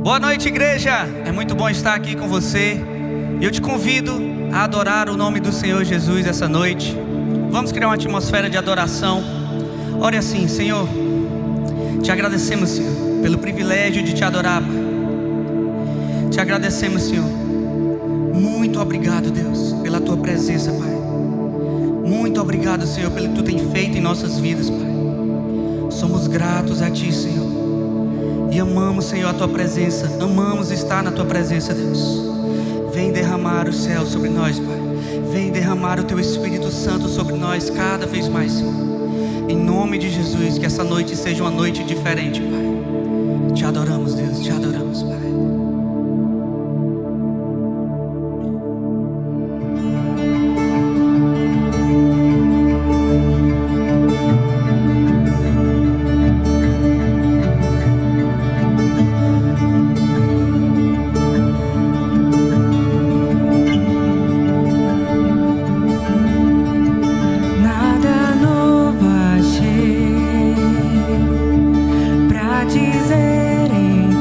Boa noite, igreja. É muito bom estar aqui com você. Eu te convido a adorar o nome do Senhor Jesus essa noite. Vamos criar uma atmosfera de adoração. Ore assim: Senhor, te agradecemos, Senhor, pelo privilégio de te adorar, Pai. Te agradecemos, Senhor. Muito obrigado, Deus, pela tua presença, Pai. Muito obrigado, Senhor, pelo que tu tem feito em nossas vidas, Pai. Somos gratos a ti, Senhor, e amamos, Senhor, a tua presença. Amamos estar na tua presença, Deus. Vem derramar o céu sobre nós, Pai. Vem derramar o teu Espírito Santo sobre nós cada vez mais, Senhor. Em nome de Jesus, que essa noite seja uma noite diferente, Pai. Te adoramos, Deus, te adoramos, Pai. Dizer em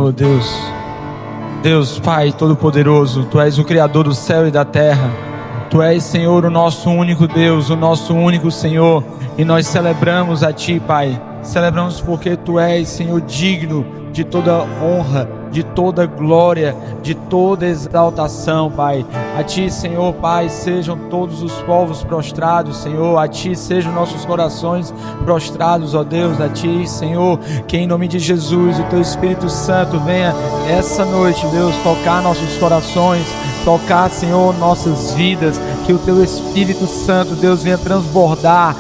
Senhor Deus. Deus Pai Todo-Poderoso, Tu és o Criador do céu e da terra. Tu és, Senhor, o nosso único Deus, o nosso único Senhor. E nós celebramos a Ti, Pai. Celebramos porque Tu és, Senhor, digno de toda honra, de toda glória, de toda exaltação, Pai. A Ti, Senhor, Pai, sejam todos os povos prostrados, Senhor. A Ti sejam nossos corações prostrados, ó Deus. A Ti, Senhor, que em nome de Jesus o Teu Espírito Santo venha essa noite, Deus, tocar nossos corações, tocar, Senhor, nossas vidas. Que o Teu Espírito Santo, Deus, venha transbordar,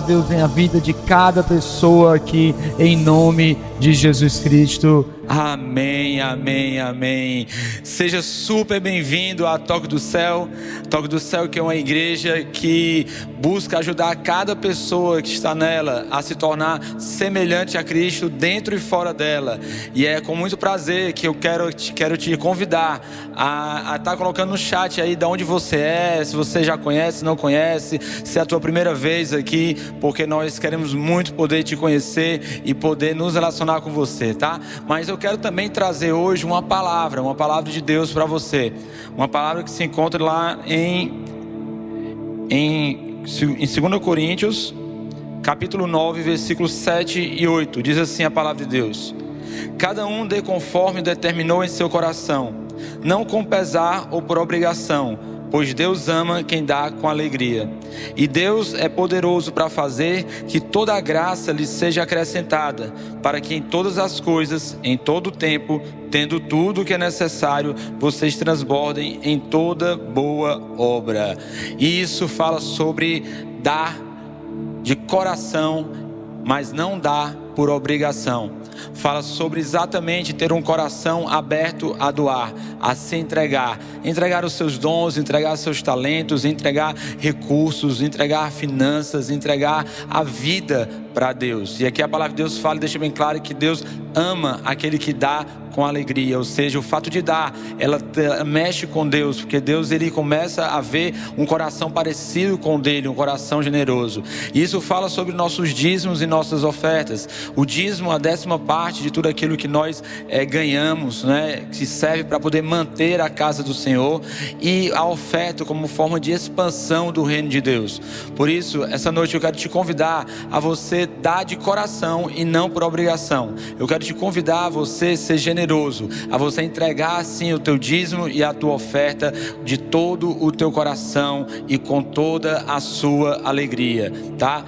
Deus, em a vida de cada pessoa aqui, em nome de Jesus Cristo. Amém, amém, amém. Seja super bem-vindo a Toque do Céu. Toque do Céu, que é uma igreja que busca ajudar cada pessoa que está nela a se tornar semelhante a Cristo dentro e fora dela. E é com muito prazer que eu quero te convidar a estar colocando no chat aí de onde você é, se você já conhece, não conhece, se é a tua primeira vez aqui, porque nós queremos muito poder te conhecer e poder nos relacionar com você, tá? Mas eu quero também trazer hoje uma palavra de Deus para você. Uma palavra que se encontra lá em 2 Coríntios, capítulo 9, versículos 7 e 8. Diz assim a palavra de Deus: cada um dê conforme determinou em seu coração, não com pesar ou por obrigação, pois Deus ama quem dá com alegria. E Deus é poderoso para fazer que toda a graça lhe seja acrescentada, para que em todas as coisas, em todo o tempo, tendo tudo o que é necessário, vocês transbordem em toda boa obra. E isso fala sobre dar de coração, mas não dar por obrigação. Fala sobre exatamente ter um coração aberto a doar, a se entregar os seus dons, entregar os seus talentos, entregar recursos, entregar finanças, entregar a vida para Deus. E aqui a palavra de Deus fala e deixa bem claro que Deus ama aquele que dá com alegria. Ou seja, o fato de dar, ela mexe com Deus, porque Deus, ele começa a ver um coração parecido com o dele, um coração generoso. E isso fala sobre nossos dízimos e nossas ofertas. O dízimo, a 10ª parte de tudo aquilo que nós ganhamos, né, que serve para poder manter a casa do Senhor, e a oferta como forma de expansão do reino de Deus. Por isso, essa noite eu quero te convidar a você dar de coração e não por obrigação. Eu quero te convidar a você ser generoso, a você entregar assim o teu dízimo e a tua oferta de todo o teu coração e com toda a sua alegria, tá?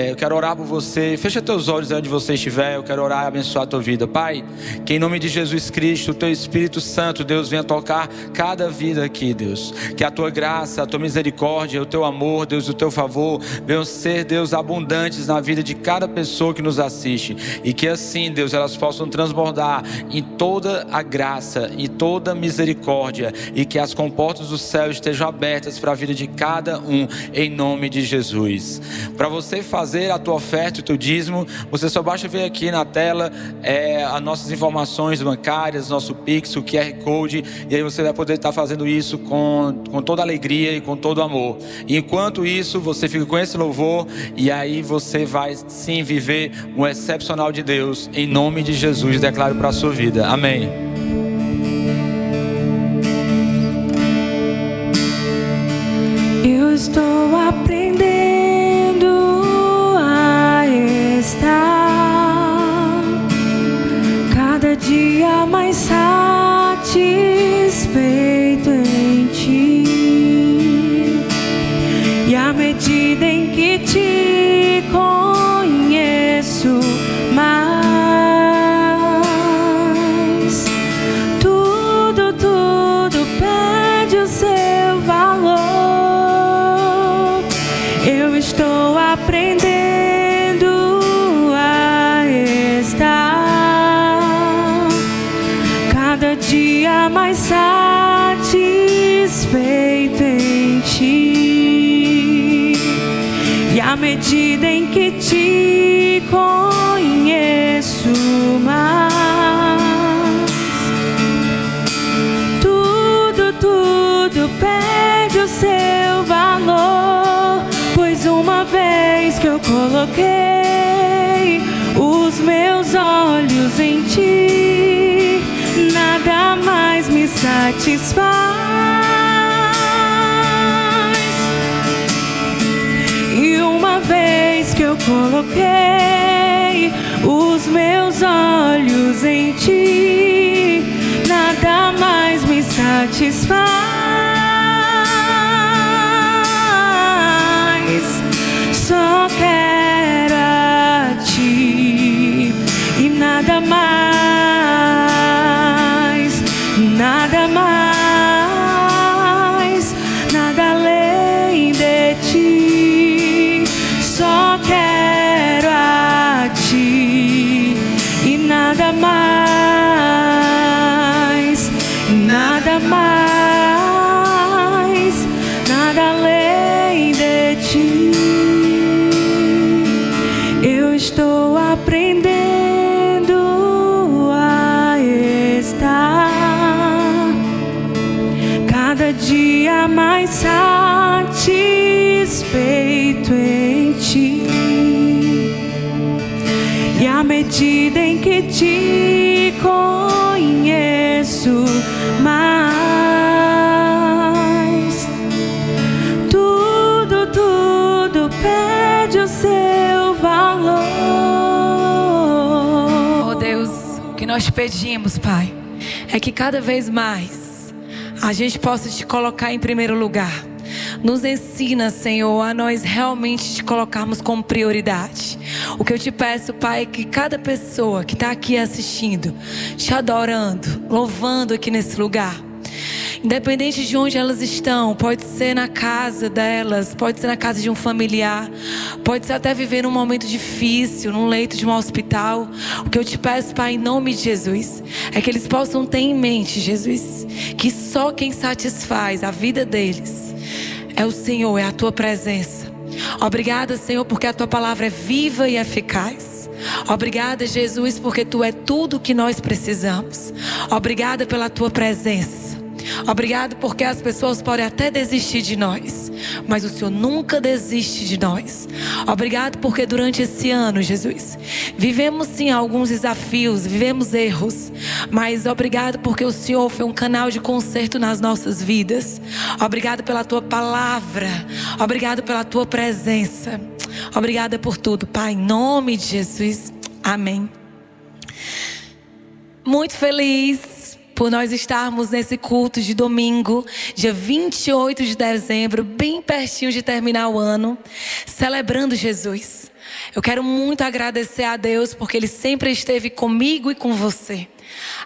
Eu quero orar por você. Fecha teus olhos onde você estiver. Eu quero orar e abençoar a tua vida. Pai, que em nome de Jesus Cristo, o teu Espírito Santo, Deus, venha tocar cada vida aqui, Deus. Que a tua graça, a tua misericórdia, o teu amor, Deus, o teu favor venham ser, Deus, abundantes na vida de cada pessoa que nos assiste. E que assim, Deus, elas possam transbordar em toda a graça e toda a misericórdia, e que as comportas do céu estejam abertas para a vida de cada um, em nome de Jesus. Para você fazer a tua oferta, o teu dízimo, você só basta ver aqui na tela as nossas informações bancárias, nosso Pix, o QR Code, e aí você vai poder estar fazendo isso com toda alegria e com todo amor. E enquanto isso, você fica com esse louvor, e aí você vai sim viver um excepcional de Deus, em nome de Jesus, declaro para a sua vida. Amém. Eu estou aprendendo a estar cada dia mais satisfeito em Ti, e à medida em que Te conheço mais, tudo perde o seu valor. Eu estou aprendendo a estar cada dia mais satisfeito em Ti, e à medida em que Te conheço mais, tudo perde o seu valor. Pois uma vez que eu coloquei os meus olhos em Ti, satisfaz. E uma vez que eu coloquei os meus olhos em ti, nada mais me satisfaz. Só quero a ti e nada mais, nada mais, nada além de ti. Só quero a ti e nada mais, nada mais, nada além de ti. Eu estou aprendendo a estar cada dia mais satisfeito em ti. E à medida em que te conheço mais, tudo perde o seu valor. Oh Deus, o que nós te pedimos, Pai, é que cada vez mais a gente possa te colocar em primeiro lugar. Nos ensina, Senhor, a nós realmente te colocarmos como prioridade. O que eu te peço, Pai, é que cada pessoa que está aqui assistindo, te adorando, louvando aqui nesse lugar, independente de onde elas estão, pode ser na casa delas, pode ser na casa de um familiar, pode ser até viver um momento difícil, num leito de um hospital. O que eu te peço, Pai, em nome de Jesus, é que eles possam ter em mente, Jesus, que só quem satisfaz a vida deles é o Senhor, é a tua presença. Obrigada, Senhor, porque a tua palavra é viva e eficaz. Obrigada, Jesus, porque tu é tudo o que nós precisamos. Obrigada pela tua presença. Obrigado porque as pessoas podem até desistir de nós, mas o Senhor nunca desiste de nós. Obrigado porque durante esse ano, Jesus, vivemos sim alguns desafios, vivemos erros, mas obrigado porque o Senhor foi um canal de conserto nas nossas vidas. Obrigado pela tua palavra, obrigado pela tua presença. Obrigada por tudo, Pai, em nome de Jesus, amém. Muito feliz por nós estarmos nesse culto de domingo, dia 28 de dezembro, bem pertinho de terminar o ano, celebrando Jesus. Eu quero muito agradecer a Deus porque Ele sempre esteve comigo e com você.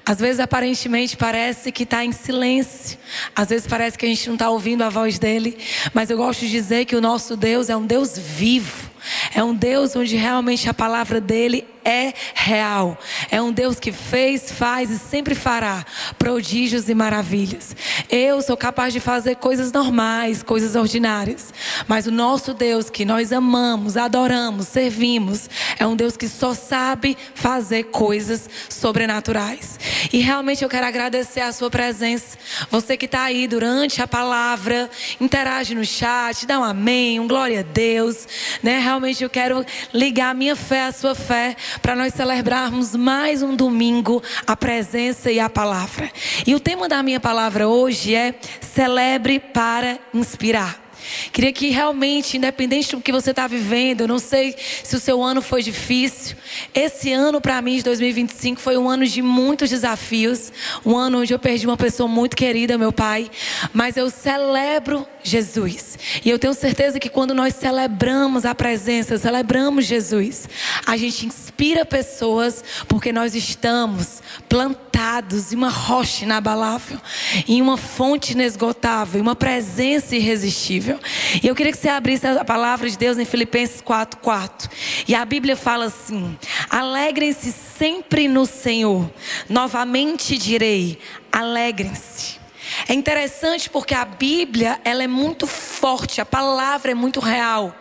Às vezes aparentemente parece que está em silêncio, às vezes parece que a gente não está ouvindo a voz dEle, mas eu gosto de dizer que o nosso Deus é um Deus vivo. É um Deus onde realmente a palavra dele é real. É um Deus que fez, faz e sempre fará prodígios e maravilhas. Eu sou capaz de fazer coisas normais, coisas ordinárias, mas o nosso Deus que nós amamos, adoramos, servimos, é um Deus que só sabe fazer coisas sobrenaturais. E realmente eu quero agradecer a sua presença. Você que está aí durante a palavra, interage no chat, dá um amém, um glória a Deus, né? Realmente eu quero ligar a minha fé à sua fé, para nós celebrarmos mais um domingo a presença e a palavra. E o tema da minha palavra hoje é celebre para inspirar. Queria que realmente, independente do que você está vivendo, eu não sei se o seu ano foi difícil. Esse ano para mim, de 2025, foi um ano de muitos desafios. Um ano onde eu perdi uma pessoa muito querida, meu pai. Mas eu celebro Jesus. E eu tenho certeza que quando nós celebramos a presença, celebramos Jesus, a gente inspira pessoas, porque nós estamos plantados em uma rocha inabalável, em uma fonte inesgotável, em uma presença irresistível. E eu queria que você abrisse a palavra de Deus em Filipenses 4:4. E a Bíblia fala assim: alegrem-se sempre no Senhor. Novamente direi, alegrem-se. É interessante porque a Bíblia, ela é muito forte, a palavra é muito real.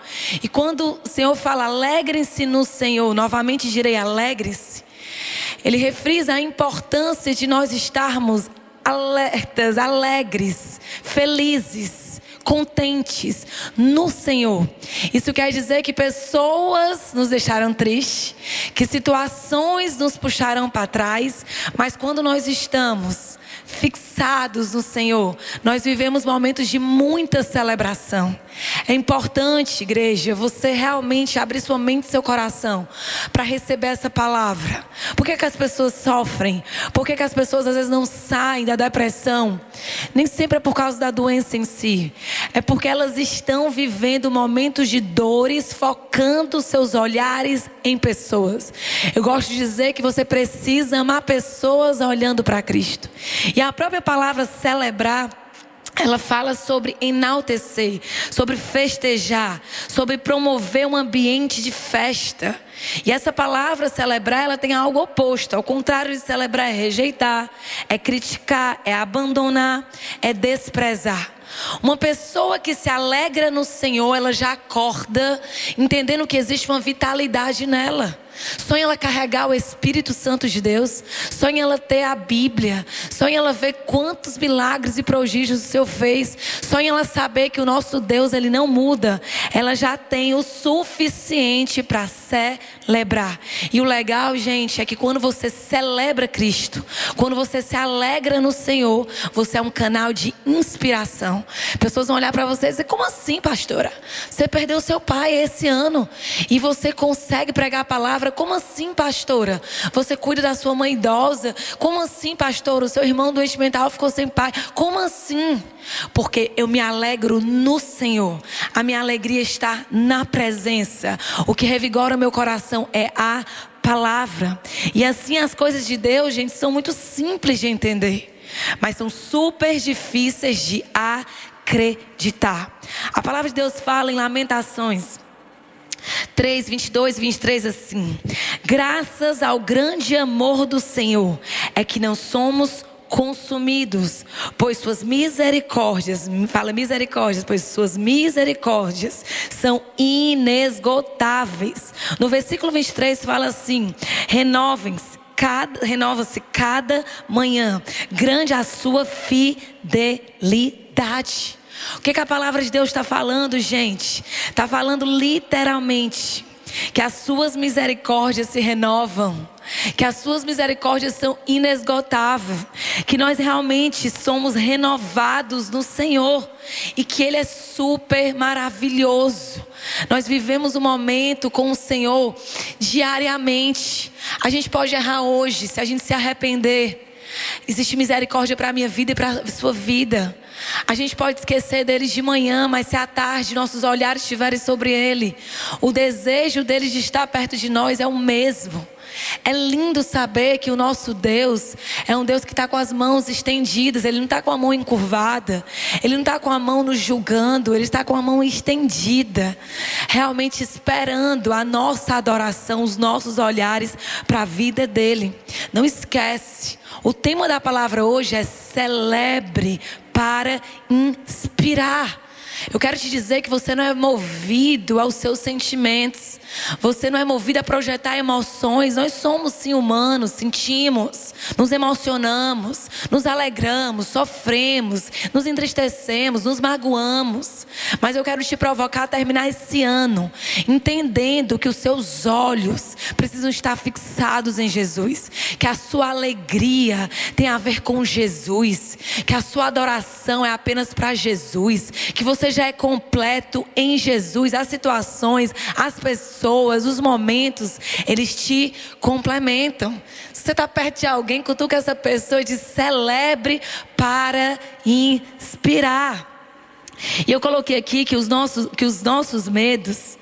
E quando o Senhor fala alegrem-se no Senhor, novamente direi alegre-se, Ele refrisa a importância de nós estarmos alertas, alegres, felizes, contentes no Senhor. Isso quer dizer que pessoas nos deixaram tristes, que situações nos puxaram para trás, mas quando nós estamos fixados no Senhor, nós vivemos momentos de muita celebração. É importante, igreja, você realmente abrir sua mente e seu coração para receber essa palavra. Por que as pessoas sofrem? Por que as pessoas às vezes não saem da depressão? Nem sempre é por causa da doença em si. É porque elas estão vivendo momentos de dores, focando seus olhares em pessoas. Eu gosto de dizer que você precisa amar pessoas olhando para Cristo. E a própria palavra celebrar, ela fala sobre enaltecer, sobre festejar, sobre promover um ambiente de festa. E essa palavra celebrar, ela tem algo oposto. Ao contrário de celebrar, é rejeitar, é criticar, é abandonar, é desprezar. Uma pessoa que se alegra no Senhor, ela já acorda entendendo que existe uma vitalidade nela. Sonha ela carregar o Espírito Santo de Deus. Sonha ela ter a Bíblia. Sonha ela ver quantos milagres e prodígios o Senhor fez. Sonha ela saber que o nosso Deus, Ele não muda. Ela já tem o suficiente para celebrar. E o legal, gente, é que quando você celebra Cristo, quando você se alegra no Senhor, você é um canal de inspiração. Pessoas vão olhar para você e dizer: como assim, pastora? Você perdeu seu pai esse ano e você consegue pregar a palavra? Como assim, pastora? Você cuida da sua mãe idosa? Como assim, pastora? O seu irmão doente mental ficou sem pai? Como assim? Porque eu me alegro no Senhor. A minha alegria está na presença. O que revigora meu coração é a palavra. E assim as coisas de Deus, gente, são muito simples de entender, mas são super difíceis de acreditar. A palavra de Deus fala em Lamentações 3, 22 e 23 assim: graças ao grande amor do Senhor é que não somos consumidos, pois suas misericórdias, pois suas misericórdias são inesgotáveis. No versículo 23 fala assim: renova-se cada manhã, grande a sua fidelidade. O que a palavra de Deus está falando, gente? Está falando literalmente que as suas misericórdias se renovam, que as suas misericórdias são inesgotáveis, que nós realmente somos renovados no Senhor e que Ele é super maravilhoso. Nós vivemos um momento com o Senhor diariamente. A gente pode errar hoje, se a gente se arrepender, existe misericórdia para a minha vida e para a sua vida. A gente pode esquecer deles de manhã, mas se à tarde nossos olhares estiverem sobre Ele, o desejo deles de estar perto de nós é o mesmo. É lindo saber que o nosso Deus é um Deus que está com as mãos estendidas. Ele não está com a mão encurvada, Ele não está com a mão nos julgando, Ele está com a mão estendida, realmente esperando a nossa adoração, os nossos olhares para a vida dEle. Não esquece, o tema da palavra hoje é celebre para inspirar. Eu quero te dizer que você não é movido aos seus sentimentos. Você não é movido a projetar emoções. Nós somos sim humanos, sentimos, nos emocionamos, nos alegramos, sofremos, nos entristecemos, nos magoamos. Mas eu quero te provocar a terminar esse ano entendendo que os seus olhos precisam estar fixados em Jesus, que a sua alegria tem a ver com Jesus, que a sua adoração é apenas para Jesus, que você já é completo em Jesus. As situações, as pessoas, os momentos, eles te complementam. Se você está perto de alguém, cutuca essa pessoa e diz: celebre para inspirar. E eu coloquei aqui que os nossos medos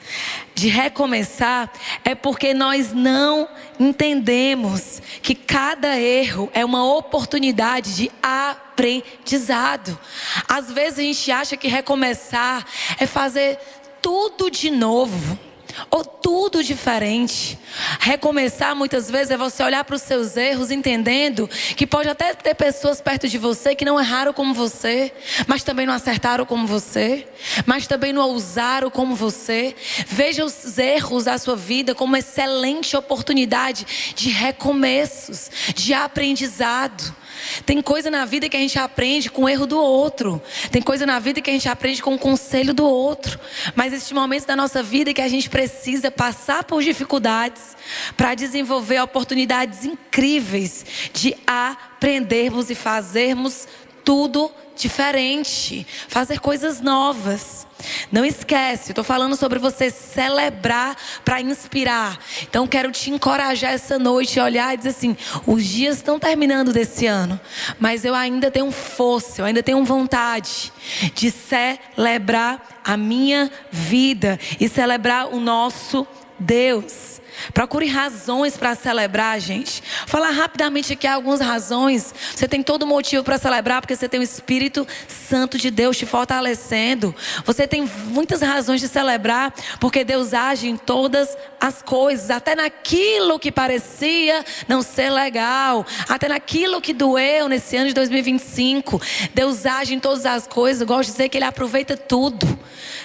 de recomeçar é porque nós não entendemos que cada erro é uma oportunidade de aprendizado. Às vezes a gente acha que recomeçar é fazer tudo de novo, ou tudo diferente. Recomeçar muitas vezes é você olhar para os seus erros, entendendo que pode até ter pessoas perto de você que não erraram como você, mas também não acertaram como você, mas também não ousaram como você. Veja os erros da sua vida como uma excelente oportunidade de recomeços, de aprendizado. Tem coisa na vida que a gente aprende com o erro do outro. Tem coisa na vida que a gente aprende com o conselho do outro. Mas existem momentos da nossa vida que a gente precisa passar por dificuldades para desenvolver oportunidades incríveis de aprendermos e fazermos tudo diferente, fazer coisas novas. Não esquece, estou falando sobre você celebrar para inspirar. Então quero te encorajar essa noite a olhar e dizer assim: os dias estão terminando desse ano, mas eu ainda tenho força, eu ainda tenho vontade de celebrar a minha vida e celebrar o nosso Deus. Procure razões para celebrar, gente. Vou falar rapidamente aqui algumas razões. Você tem todo motivo para celebrar, porque você tem o Espírito Santo de Deus te fortalecendo. Você tem muitas razões de celebrar, porque Deus age em todas as coisas, até naquilo que parecia não ser legal, até naquilo que doeu nesse ano de 2025. Deus age em todas as coisas. Eu gosto de dizer que Ele aproveita tudo.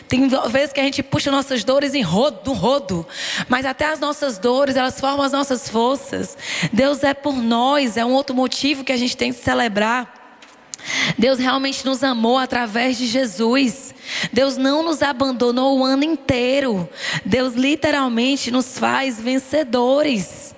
Tem vezes que a gente puxa nossas dores em rodo, mas até as nossas dores, elas formam as nossas forças. Deus é por nós, é um outro motivo que a gente tem de celebrar. Deus realmente nos amou através de Jesus. Deus não nos abandonou o ano inteiro. Deus literalmente nos faz vencedores.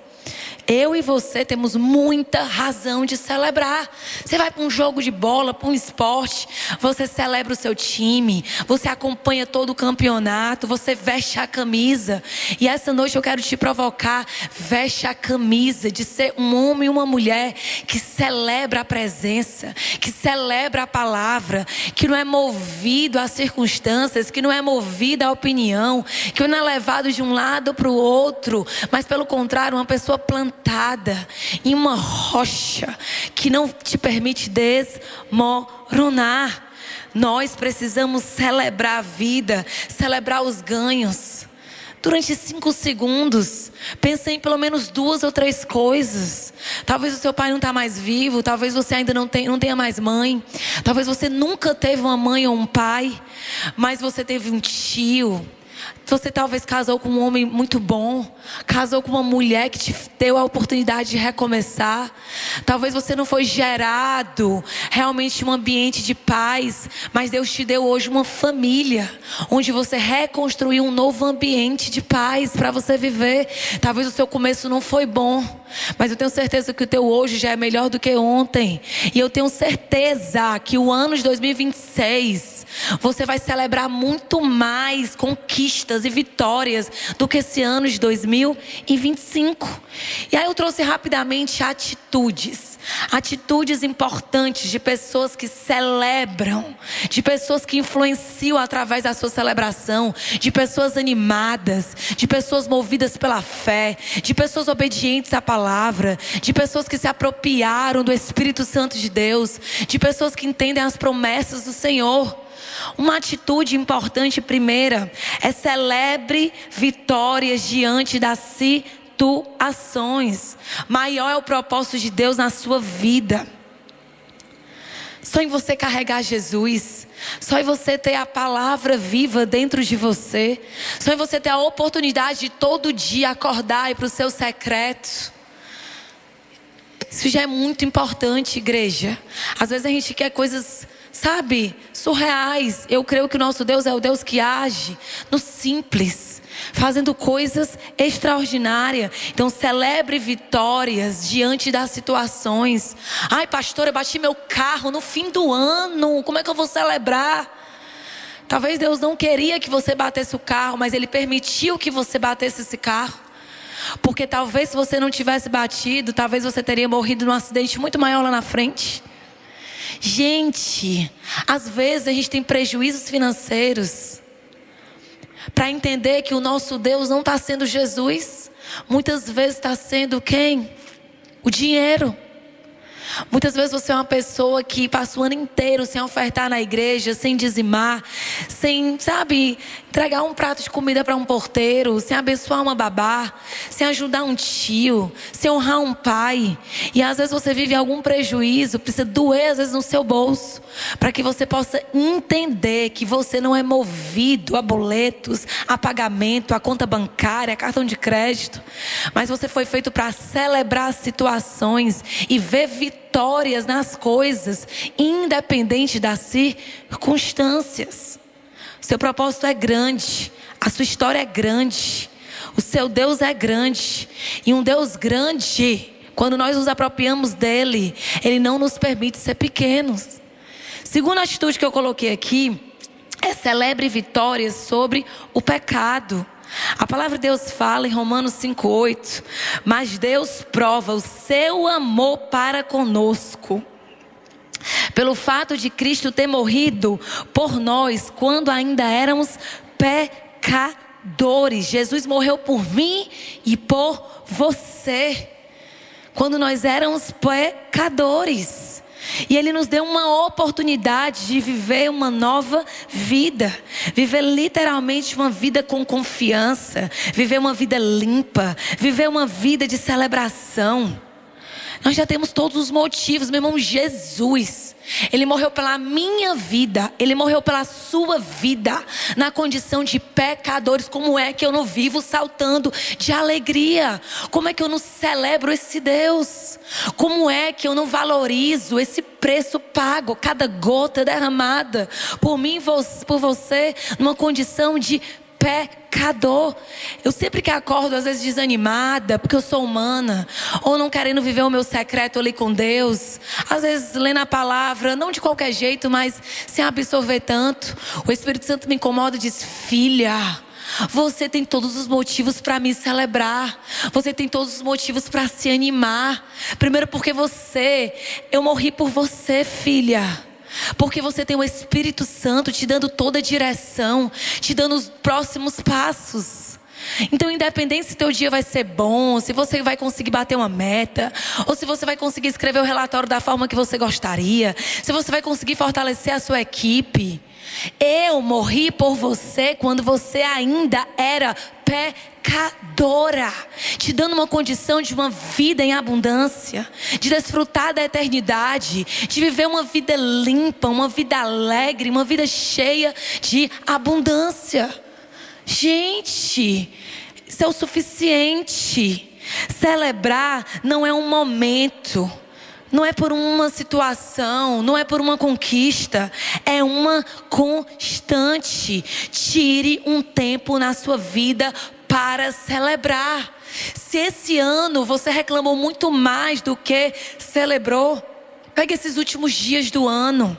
Eu e você temos muita razão de celebrar. Você vai para um jogo de bola, para um esporte, você celebra o seu time, você acompanha todo o campeonato, você veste a camisa. E essa noite eu quero te provocar: veste a camisa de ser um homem e uma mulher que celebra a presença, que celebra a palavra, que não é movido às circunstâncias, que não é movido à opinião, que não é levado de um lado para o outro, mas pelo contrário, uma pessoa plantada em uma rocha que não te permite desmoronar. Nós precisamos celebrar a vida, celebrar os ganhos. Durante 5 segundos, pense em pelo menos 2 ou 3 coisas. Talvez o seu pai não está mais vivo, talvez você ainda não tenha mais mãe, talvez você nunca teve uma mãe ou um pai, mas você teve um tio. Você talvez casou com um homem muito bom, casou com uma mulher que te deu a oportunidade de recomeçar. Talvez você não foi gerado realmente em um ambiente de paz, mas Deus te deu hoje uma família, onde você reconstruiu um novo ambiente de paz para você viver. Talvez o seu começo não foi bom, mas eu tenho certeza que o teu hoje já é melhor do que ontem. E eu tenho certeza que o ano de 2026... você vai celebrar muito mais conquistas e vitórias do que esse ano de 2025. E aí eu trouxe rapidamente atitudes importantes de pessoas que celebram, de pessoas que influenciam através da sua celebração, de pessoas animadas, de pessoas movidas pela fé, de pessoas obedientes à palavra, de pessoas que se apropriaram do Espírito Santo de Deus, de pessoas que entendem as promessas do Senhor. Uma atitude importante, primeira, é celebre vitórias diante das situações. Maior é o propósito de Deus na sua vida. Só em você carregar Jesus, só em você ter a palavra viva dentro de você, só em você ter a oportunidade de todo dia acordar e ir para o seu secreto. Isso já é muito importante, igreja. Às vezes a gente quer coisas, sabe, surreais. Eu creio que o nosso Deus é o Deus que age no simples, fazendo coisas extraordinárias. Então celebre vitórias diante das situações. Ai, pastor, eu bati meu carro no fim do ano, como é que eu vou celebrar? Talvez Deus não queria que você batesse o carro, mas Ele permitiu que você batesse esse carro. Porque talvez se você não tivesse batido, talvez você teria morrido num acidente muito maior lá na frente. Gente, às vezes a gente tem prejuízos financeiros para entender que o nosso Deus não está sendo Jesus. Muitas vezes está sendo quem? O dinheiro. Muitas vezes você é uma pessoa que passa o ano inteiro sem ofertar na igreja, sem dizimar, sem, sabe, entregar um prato de comida para um porteiro, sem abençoar uma babá, sem ajudar um tio, sem honrar um pai. E às vezes você vive algum prejuízo, precisa doer às vezes no seu bolso, para que você possa entender que você não é movido a boletos, a pagamento, a conta bancária, a cartão de crédito, mas você foi feito para celebrar situações e ver vitórias vitórias nas coisas, independente das circunstâncias. Seu propósito é grande, a sua história é grande, o seu Deus é grande. E um Deus grande, quando nós nos apropriamos dele, ele não nos permite ser pequenos. Segunda atitude que eu coloquei aqui é celebre vitórias sobre o pecado. A palavra de Deus fala em Romanos 5:8, mas Deus prova o seu amor para conosco pelo fato de Cristo ter morrido por nós quando ainda éramos pecadores. Jesus morreu por mim e por você quando nós éramos pecadores. E Ele nos deu uma oportunidade de viver uma nova vida. Viver literalmente uma vida com confiança. Viver uma vida limpa. Viver uma vida de celebração. Nós já temos todos os motivos, meu irmão. Jesus, Ele morreu pela minha vida. Ele morreu pela sua vida. Na condição de pecadores. Como é que eu não vivo saltando de alegria? Como é que eu não celebro esse Deus? Como é que eu não valorizo esse preço pago? Cada gota derramada por mim, por você, numa condição de pecador. Eu sempre que acordo, às vezes desanimada, porque eu sou humana, ou não querendo viver o meu secreto ali com Deus, às vezes lendo a palavra, não de qualquer jeito, mas sem absorver tanto, o Espírito Santo me incomoda e diz: filha, você tem todos os motivos para me celebrar. Você tem todos os motivos para se animar. Primeiro porque eu morri por você, filha. Porque você tem o Espírito Santo te dando toda a direção, te dando os próximos passos. Então, independente se teu dia vai ser bom, se você vai conseguir bater uma meta, ou se você vai conseguir escrever o relatório da forma que você gostaria, se você vai conseguir fortalecer a sua equipe, eu morri por você quando você ainda era pecadora, te dando uma condição de uma vida em abundância, de desfrutar da eternidade, de viver uma vida limpa, uma vida alegre, uma vida cheia de abundância. Gente, isso é o suficiente. Celebrar não é um momento, não é por uma situação, não é por uma conquista, é uma constante. Tire um tempo na sua vida para celebrar. Se esse ano você reclamou muito mais do que celebrou, pegue esses últimos dias do ano,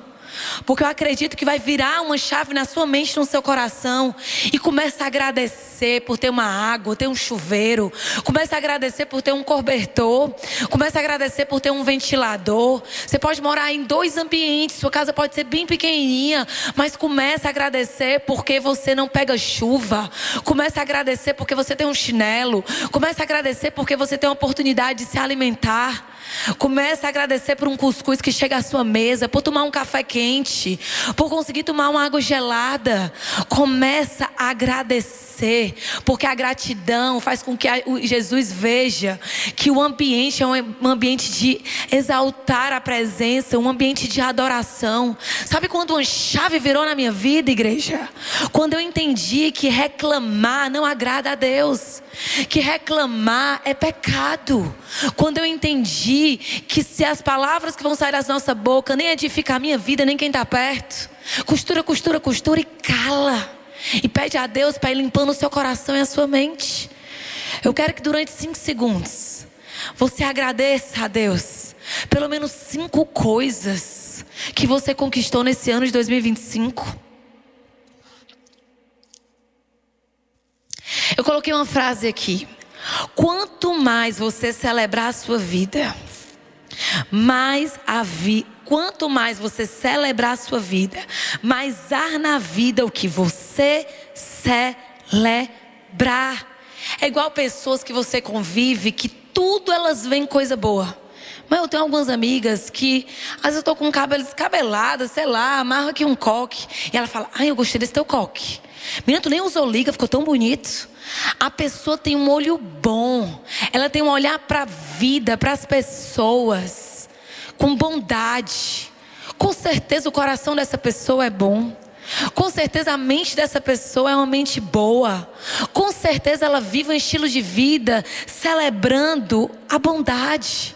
porque eu acredito que vai virar uma chave na sua mente, no seu coração, e começa a agradecer por ter uma água, ter um chuveiro. Começa a agradecer por ter um cobertor. Começa a agradecer por ter um ventilador. Você pode morar em 2 ambientes, sua casa pode ser bem pequenininha, mas começa a agradecer porque você não pega chuva. Começa a agradecer porque você tem um chinelo. Começa a agradecer porque você tem a oportunidade de se alimentar. Começa a agradecer por um cuscuz que chega à sua mesa, por tomar um café quente, por conseguir tomar uma água gelada. Começa a agradecer, porque a gratidão faz com que Jesus veja que o ambiente é um ambiente de exaltar a presença, um ambiente de adoração. Sabe quando uma chave virou na minha vida, igreja? Quando eu entendi que reclamar não agrada a Deus, que reclamar é pecado. Quando eu entendi que se as palavras que vão sair da nossa boca nem edificam a minha vida, nem quem está perto, costura, costura, costura e cala. E pede a Deus para ir limpando o seu coração e a sua mente. Eu quero que durante 5 segundos você agradeça a Deus pelo menos 5 coisas que você conquistou nesse ano de 2025. Eu coloquei uma frase aqui: quanto mais você celebrar a sua vida, quanto mais você celebrar a sua vida, mais há na vida o que você celebrar. É igual pessoas que você convive, que tudo elas veem coisa boa. Mas eu tenho algumas amigas que, às vezes eu tô com o cabelo descabelado, sei lá, amarro aqui um coque, e ela fala: ai, eu gostei desse teu coque. Menina, tu nem usou liga, ficou tão bonito. A pessoa tem um olho bom, ela tem um olhar para a vida, para as pessoas, com bondade. Com certeza o coração dessa pessoa é bom. Com certeza a mente dessa pessoa é uma mente boa. Com certeza ela vive um estilo de vida celebrando a bondade.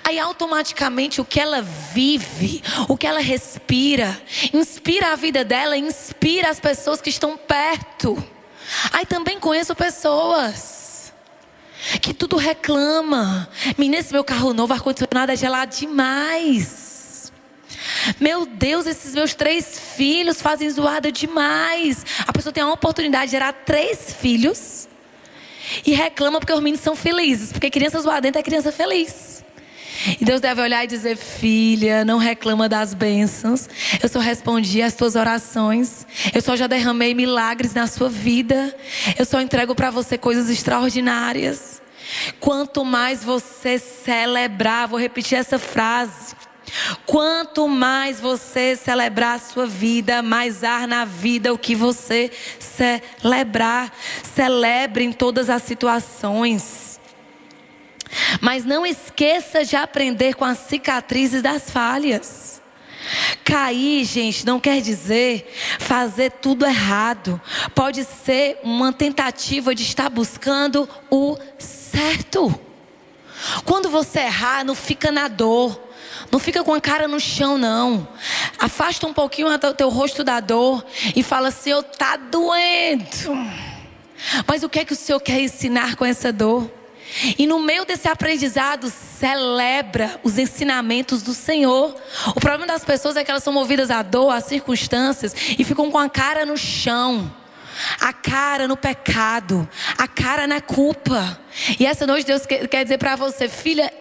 Aí automaticamente o que ela vive, o que ela respira, inspira a vida dela, inspira as pessoas que estão perto. Aí também conheço pessoas que tudo reclama. Menina, esse meu carro novo, ar-condicionado é gelado demais. Meu Deus, esses meus 3 filhos fazem zoada demais. A pessoa tem a oportunidade de gerar 3 filhos e reclama porque os meninos são felizes, porque criança zoadenta é criança feliz. E Deus deve olhar e dizer: filha, não reclama das bênçãos. Eu só respondi às tuas orações. Eu só já derramei milagres na sua vida. Eu só entrego para você coisas extraordinárias. Quanto mais você celebrar, vou repetir essa frase: quanto mais você celebrar a sua vida, mais ar na vida o que você celebrar. Celebre em todas as situações. Mas não esqueça de aprender com as cicatrizes das falhas. Cair, gente, não quer dizer fazer tudo errado. Pode ser uma tentativa de estar buscando o certo. Quando você errar, não fica na dor. Não fica com a cara no chão, não. Afasta um pouquinho o teu rosto da dor e fala: Senhor, tá doendo. Mas o que é que o Senhor quer ensinar com essa dor? E no meio desse aprendizado, celebra os ensinamentos do Senhor. O problema das pessoas é que elas são movidas à dor, às circunstâncias, e ficam com a cara no chão, a cara no pecado, a cara na culpa. E essa noite Deus quer dizer para você: filha,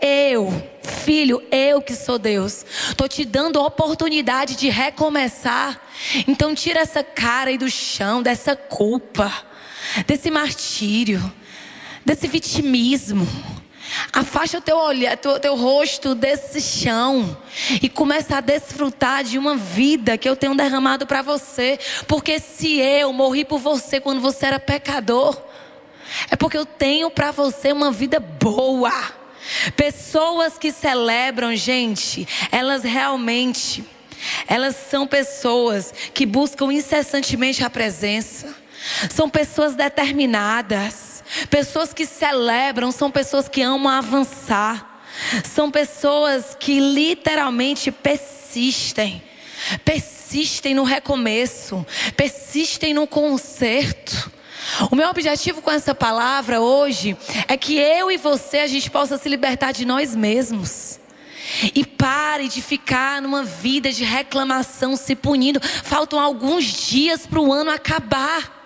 filho, eu que sou Deus, estou te dando a oportunidade de recomeçar. Então tira essa cara aí do chão, dessa culpa, desse martírio, desse vitimismo. Afasta o teu olhar, teu rosto desse chão e começa a desfrutar de uma vida que eu tenho derramado para você. Porque se eu morri por você quando você era pecador, é porque eu tenho para você uma vida boa. Pessoas que celebram, gente, elas são pessoas que buscam incessantemente a presença. São pessoas determinadas. Pessoas que celebram são pessoas que amam avançar. São pessoas que literalmente persistem no recomeço, persistem no conserto. O meu objetivo com essa palavra hoje é que eu e você, a gente possa se libertar de nós mesmos. E pare de ficar numa vida de reclamação, se punindo. Faltam alguns dias para o ano acabar.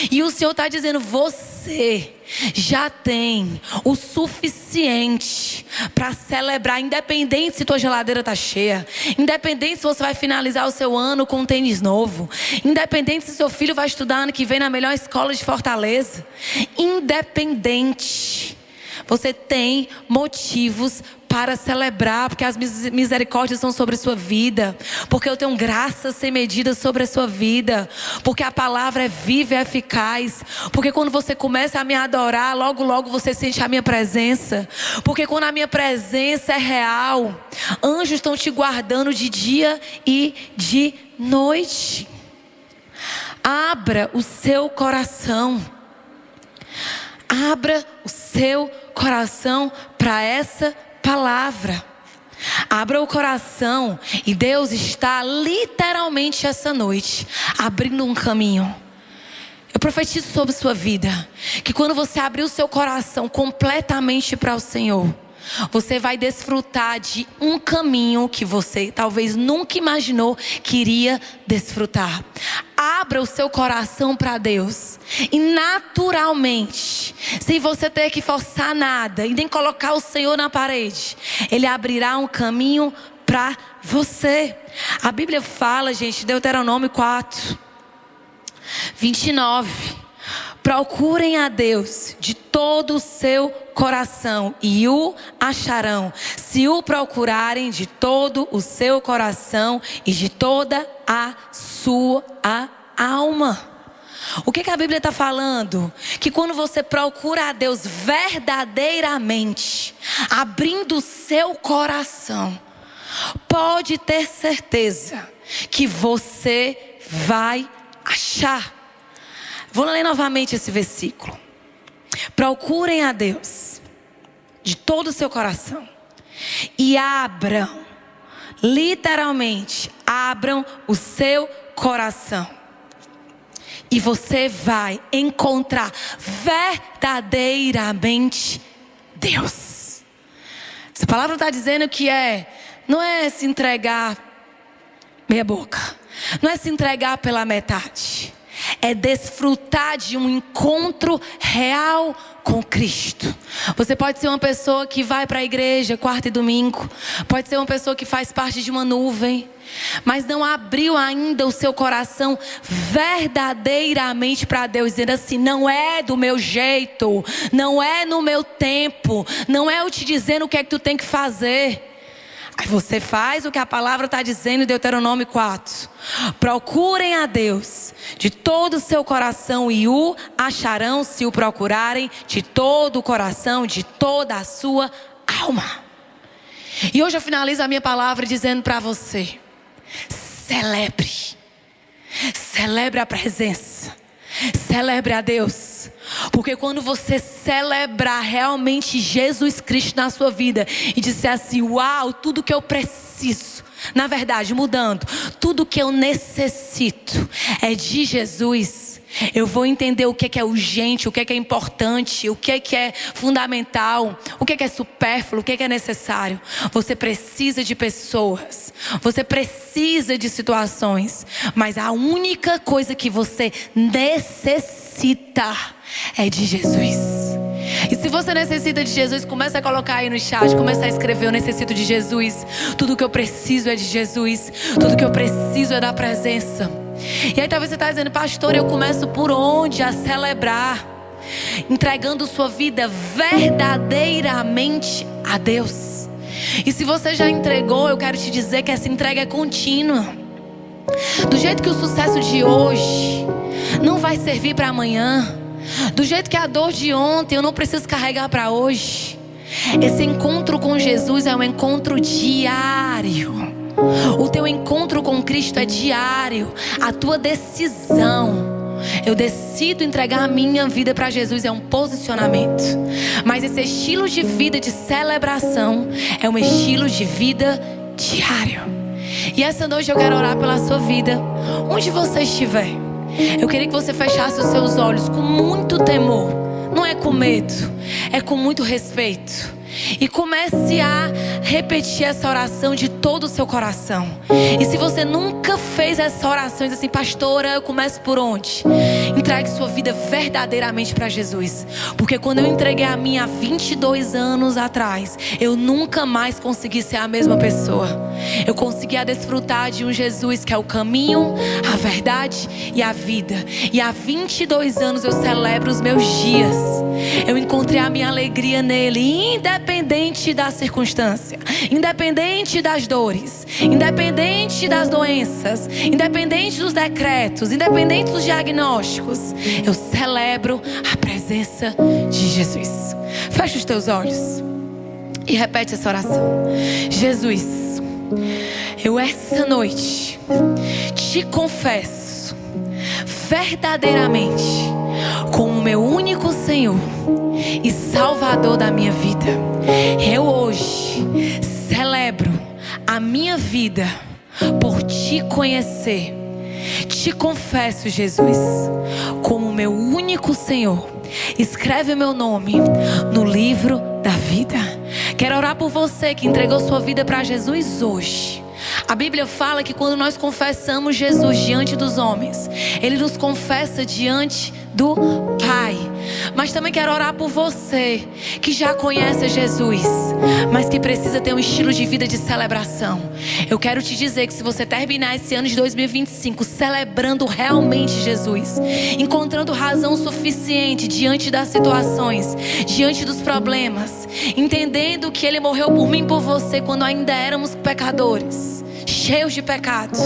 E o Senhor está dizendo: você já tem o suficiente para celebrar, independente se tua geladeira está cheia, independente se você vai finalizar o seu ano com um tênis novo, independente se seu filho vai estudar ano que vem na melhor escola de Fortaleza, independente, você tem motivos para celebrar, porque as misericórdias são sobre a sua vida, porque eu tenho graça sem medida sobre a sua vida, porque a palavra é viva e eficaz, porque quando você começa a me adorar, logo logo você sente a minha presença, porque quando a minha presença é real, anjos estão te guardando de dia e de noite. Abra o seu coração, abra o seu coração para essa palavra. Abra o coração e Deus está literalmente essa noite abrindo um caminho. Eu profetizo sobre sua vida que quando você abrir o seu coração completamente para o Senhor, você vai desfrutar de um caminho que você talvez nunca imaginou que iria desfrutar. Abra o seu coração para Deus e naturalmente, sem você ter que forçar nada e nem colocar o Senhor na parede, Ele abrirá um caminho para você. A Bíblia fala, gente, Deuteronômio 4:29. Procurem a Deus de todo o seu coração e o acharão, se o procurarem de todo o seu coração e de toda a sua alma. O que a Bíblia está falando? Que quando você procura a Deus verdadeiramente, abrindo o seu coração, pode ter certeza que você vai achar. Vou ler novamente esse versículo. Procurem a Deus de todo o seu coração e abram, literalmente, abram o seu coração. E você vai encontrar verdadeiramente Deus. Essa palavra está dizendo que não é se entregar meia boca. Não é se entregar pela metade. É desfrutar de um encontro real com Cristo. Você pode ser uma pessoa que vai para a igreja quarta e domingo. Pode ser uma pessoa que faz parte de uma nuvem, mas não abriu ainda o seu coração verdadeiramente para Deus, dizendo assim: não é do meu jeito, não é no meu tempo, não é eu te dizendo o que é que tu tem que fazer. Aí você faz o que a palavra está dizendo em Deuteronômio 4. Procurem a Deus de todo o seu coração e o acharão se o procurarem de todo o coração, de toda a sua alma. E hoje eu finalizo a minha palavra dizendo para você: celebre. Celebre a presença. Celebre a Deus. Porque quando você celebrar realmente Jesus Cristo na sua vida e disser assim: uau, tudo que eu preciso, na verdade, mudando, tudo que eu necessito é de Jesus, eu vou entender o que é urgente, o que é importante, o que é fundamental, o que é supérfluo, o que é necessário. Você precisa de pessoas, você precisa de situações, mas a única coisa que você necessita é de Jesus. E se você necessita de Jesus, comece a colocar aí no chat, comece a escrever: eu necessito de Jesus, tudo que eu preciso é de Jesus, tudo que eu preciso é da presença. E aí talvez você está dizendo: pastor, eu começo por onde? A celebrar, entregando sua vida verdadeiramente a Deus. E se você já entregou, eu quero te dizer que essa entrega é contínua. Do jeito que o sucesso de hoje não vai servir para amanhã, do jeito que a dor de ontem eu não preciso carregar para hoje, esse encontro com Jesus é um encontro diário. O teu encontro com Cristo é diário. A tua decisão, eu decido entregar a minha vida para Jesus, é um posicionamento. Mas esse estilo de vida de celebração é um estilo de vida diário. E essa noite eu quero orar pela sua vida, onde você estiver. Eu queria que você fechasse os seus olhos com muito temor. Não é com medo, é com muito respeito. E comece a repetir essa oração de todo o seu coração. E se você nunca fez essa oração, diz assim: pastora, eu começo por onde? Entregue sua vida verdadeiramente para Jesus. Porque quando eu entreguei a minha há 22 anos atrás, eu nunca mais consegui ser a mesma pessoa. Eu consegui desfrutar de um Jesus que é o caminho, a verdade e a vida. E há 22 anos eu celebro os meus dias. Eu encontrei a minha alegria nele, independente da circunstância, independente das dores, independente das doenças, independente dos decretos, independente dos diagnósticos. Eu celebro a presença de Jesus. Fecha os teus olhos e repete essa oração: Jesus, eu essa noite te confesso verdadeiramente como meu único Senhor e Salvador da minha vida. Eu hoje celebro a minha vida por te conhecer. Te confesso, Jesus, como meu único Senhor. Escreve o meu nome no livro da vida. Quero orar por você que entregou sua vida para Jesus hoje. A Bíblia fala que quando nós confessamos Jesus diante dos homens, Ele nos confessa diante do Pai. Mas também quero orar por você que já conhece Jesus, mas que precisa ter um estilo de vida de celebração. Eu quero te dizer que se você terminar esse ano de 2025 celebrando realmente Jesus, encontrando razão suficiente diante das situações, diante dos problemas, entendendo que Ele morreu por mim e por você quando ainda éramos pecadores, cheios de pecado,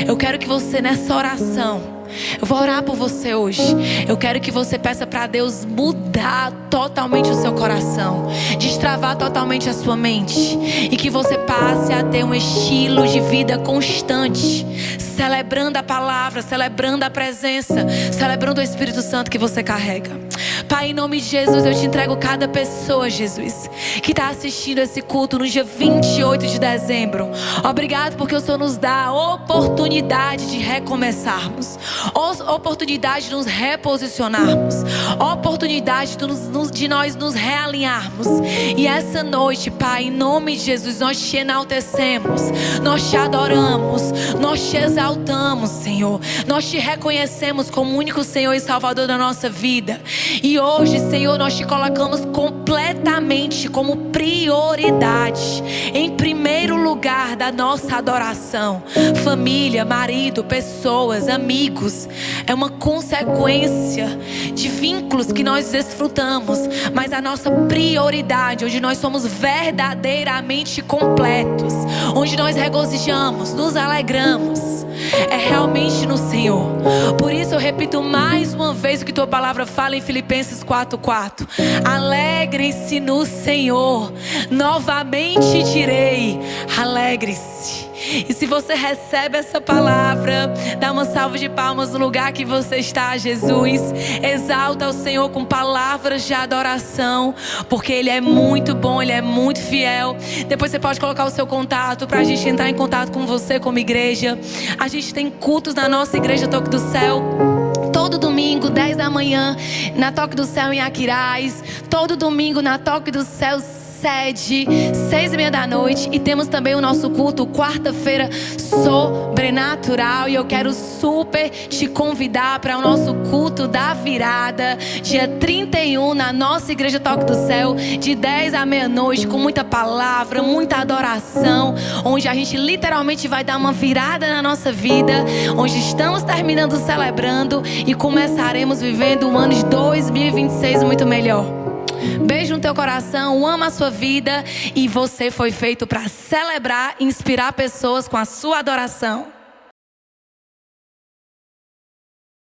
eu quero que você nessa oração, eu vou orar por você hoje. Eu quero que você peça para Deus mudar totalmente o seu coração, destravar totalmente a sua mente, e que você passe a ter um estilo de vida constante, celebrando a palavra, celebrando a presença, celebrando o Espírito Santo que você carrega. Pai, em nome de Jesus, eu te entrego cada pessoa, Jesus, que está assistindo esse culto no dia 28 de dezembro. Obrigado porque o Senhor nos dá a oportunidade de recomeçarmos, oportunidade de nos reposicionarmos, oportunidade de nós nos realinharmos. E essa noite, Pai, em nome de Jesus, nós te enaltecemos, nós te adoramos, nós te exaltamos, Senhor. Nós te reconhecemos como o único Senhor e Salvador da nossa vida. E hoje, Senhor, nós te colocamos completamente como prioridade, em primeiro lugar da nossa adoração. Família, marido, pessoas, amigos, é uma consequência de vínculos que nós desfrutamos, mas a nossa prioridade, onde nós somos verdadeiramente completos, onde nós regozijamos, nos alegramos, é realmente no Senhor. Por isso eu repito mais uma vez o que tua palavra fala em Filipenses 4:4. Alegrem-se no Senhor, novamente direi, alegre-se. E se você recebe essa palavra, dá uma salva de palmas no lugar que você está, Jesus. Exalta o Senhor com palavras de adoração, porque Ele é muito bom, Ele é muito fiel. Depois você pode colocar o seu contato para a gente entrar em contato com você como igreja. A gente tem cultos na nossa igreja Toque do Céu todo domingo, 10 da manhã, na Toque do Céu em Aquiraz. Todo domingo na Toque do Céu sede, 6:30 da noite. E temos também o nosso culto quarta-feira sobrenatural. E eu quero super te convidar para o nosso culto da virada, dia 31, na nossa igreja Toque do Céu, de 10 à meia-noite, com muita palavra, muita adoração, onde a gente literalmente vai dar uma virada na nossa vida, onde estamos terminando celebrando e começaremos vivendo um ano de 2026 muito melhor. Beijo no teu coração, ama a sua vida, e você foi feito para celebrar e inspirar pessoas com a sua adoração.